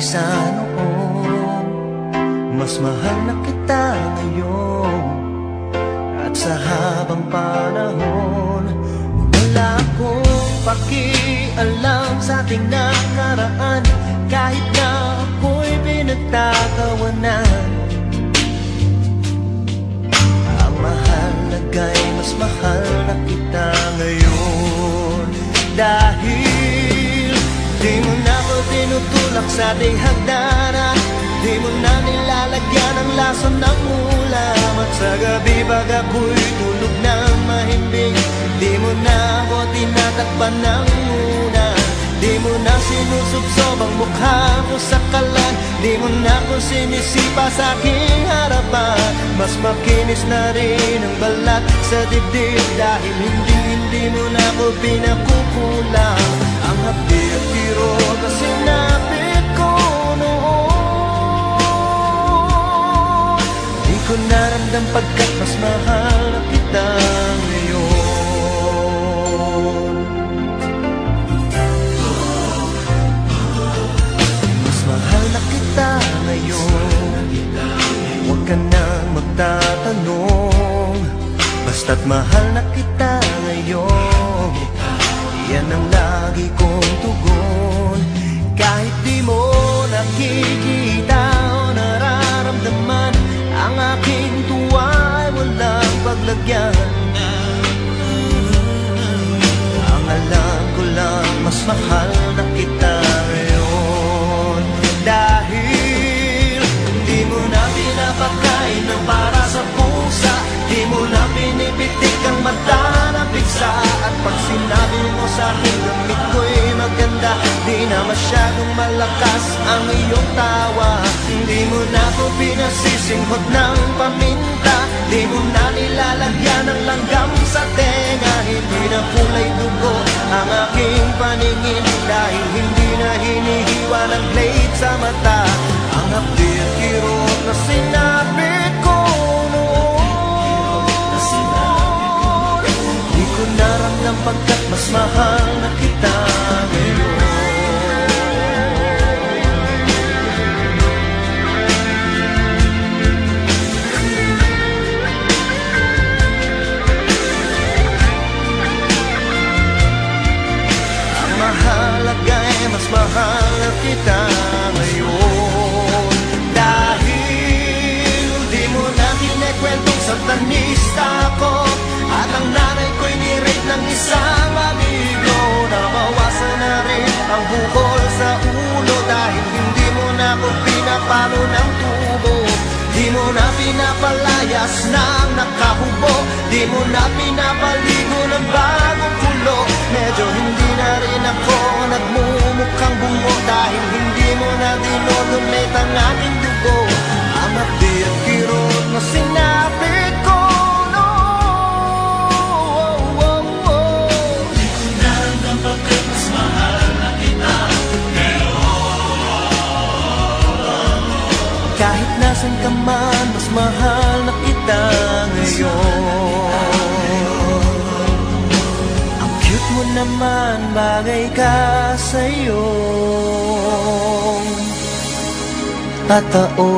sa noon, mas mahal na kita ngayon. At sa habang panahon, wala akong pakialam sa ating nakaraan, kahit na ako'y pinagtatawanan. Ang mahalaga'y mas mahal na kita ngayon. Dahil di mo na ako tinutulak sa di hagdanan, di mo na nilalagyan ang lason ng ulam. At sa gabi pag ako'y tulog na mahimbing, di mo na ako tinatakpan ng muna. Di mo na sinusubsob ang mukha ko sa kalan, di mo na ako sinisipa sa aking harapan. Mas makinis na rin ang balat sa dibdib, dahil hindi mo na ako pinakukulang. Ang hapdi at tiro na sinapit ko noon, di ko naramdam pagkat mas mahal na kita ngayon. Mas mahal na kita ngayon, huwag ka nang magtatanong, basta't mahal na kita ngayon. Yan ang lagi kong tugon, kahit di mo nakikita o nararamdaman. Ang aking tuwa ay walang paglagyan. Ang alam ko lang, mas mahal na kita ngayon. Dahil di mo na pinapakain ng para sa pusa, di mo na pinipitik ang mata na piksa. At pag sinabi mo sa akin gamit ko'y maganda, di na masyadong malakas ang iyong tawa. Di mo na ako pinasisinghot ng paminta, di mo na nilalagyan ng langgam sa tenga. Hindi na kulay dugo ang aking paningin, dahil hindi na hinihiwa ng blade sa mata. Ang hapdi at kirot na sinapit ko noon, di ko naramdam pagkat mas mahal na kita ngayon. Ang mahalaga'y mas mahal na kita ngayon. Dahil di mo na kinikwentong satanista ako, at ang nanay ko'y ni-rape ng isang maligno. Nabawasan na rin ang bukol sa ulo, dahil hindi mo na ako pinapalo ng tubo. Di mo na pinapalayas ng nakahubo, di mo na pinapaligo ng bagong kulo. Medyo hindi na rin ako nagmumukhang bungo, dahil hindi mo na dinodonate ang aking dugo. Ang hapdi at kirot na sinapit ko noon, di ko naramdam pagkat mas mahal na kita ngayon. Kahit nasan ka man, mas mahal na kita ngayon. Ang cute mo naman, bagay ka sa'yo, tatao.